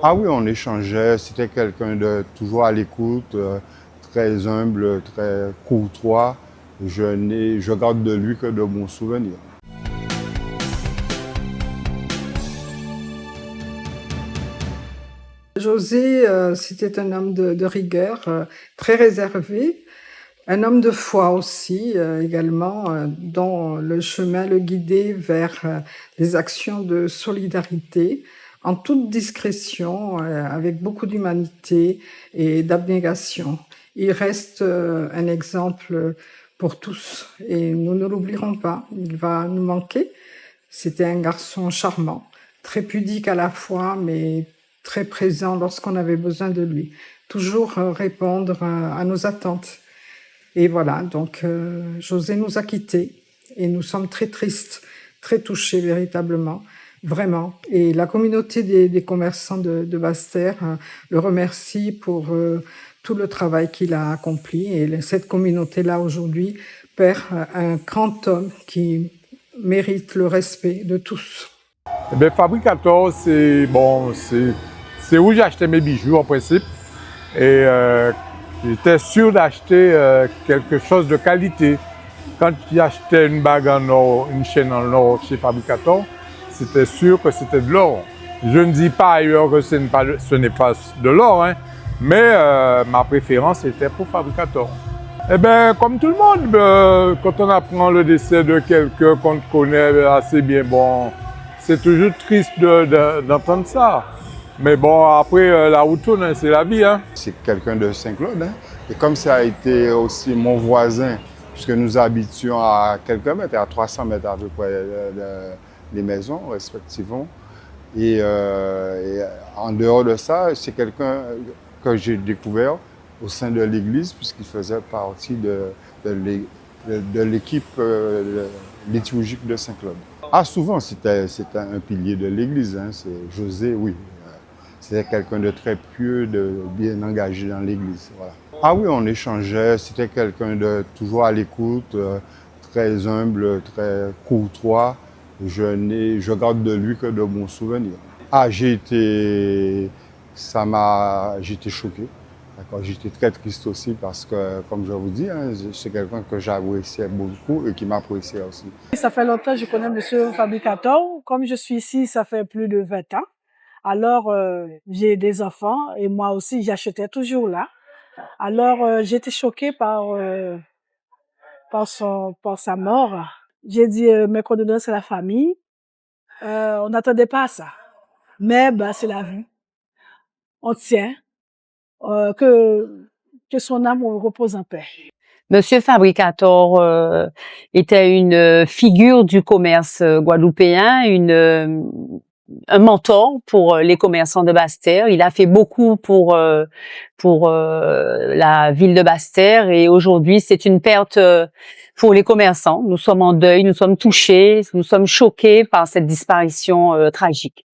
Ah oui, on échangeait. C'était quelqu'un de toujours à l'écoute, très humble, très courtois. Je garde de lui que de bons souvenirs. José, c'était un homme de rigueur, très réservé, un homme de foi aussi également, dont le chemin le guidait vers des actions de solidarité, en toute discrétion, avec beaucoup d'humanité et d'abnégation. Il reste un exemple pour tous et nous ne l'oublierons pas. Il va nous manquer. C'était un garçon charmant, très pudique à la fois, mais très présent lorsqu'on avait besoin de lui. Toujours répondre à nos attentes. Et voilà, donc José nous a quittés et nous sommes très tristes, très touchés véritablement, vraiment. Et la communauté des commerçants de Basse-Terre le remercie pour tout le travail qu'il a accompli. Et cette communauté-là aujourd'hui perd un grand homme qui mérite le respect de tous. Eh bien, Fabricator, c'est bon, c'est où j'achetais mes bijoux en principe. Et j'étais sûr d'acheter quelque chose de qualité. Quand j'achetais une bague en or, une chaîne en or chez Fabricator, c'était sûr que c'était de l'or. Je ne dis pas ailleurs que ce n'est pas de l'or, hein, mais ma préférence était pour Fabricator. Eh bien, comme tout le monde, quand on apprend le décès de quelqu'un qu'on connaît assez bien, bon, c'est toujours triste d'entendre ça. Mais bon, après, la route tourne, c'est la vie. Hein. C'est quelqu'un de Saint-Claude. Hein? Et comme ça a été aussi mon voisin, puisque nous habitions à quelques mètres, à 300 mètres à peu près des maisons respectivement. Et en dehors de ça, c'est quelqu'un que j'ai découvert au sein de l'église, puisqu'il faisait partie de l'équipe liturgique de Saint-Claude. Ah, souvent, c'était un pilier de l'église. Hein. C'est José, oui. C'était quelqu'un de très pieux, de bien engagé dans l'église. Voilà. Ah oui, on échangeait. C'était quelqu'un de toujours à l'écoute, très humble, très courtois. Je garde de lui que de bons souvenirs. Ah, j'étais choqué. J'étais très triste aussi parce que, comme je vous dis, hein, c'est quelqu'un que j'appréciais beaucoup et qui m'appréciait aussi. Ça fait longtemps que je connais M. Fabricator. Comme je suis ici, ça fait plus de 20 ans. Alors, j'ai des enfants et moi aussi, j'achetais toujours là. Alors, j'étais choquée par sa mort. J'ai dit mes condoléances à la famille. On n'attendait pas à ça. Mais bah, c'est la vie. On tient. Que son âme repose en paix. Monsieur Fabricator était une figure du commerce guadeloupéen, un mentor pour les commerçants de Basse-Terre. Il a fait beaucoup pour la ville de Basse-Terre et aujourd'hui c'est une perte pour les commerçants. Nous sommes en deuil, nous sommes touchés, nous sommes choqués par cette disparition tragique.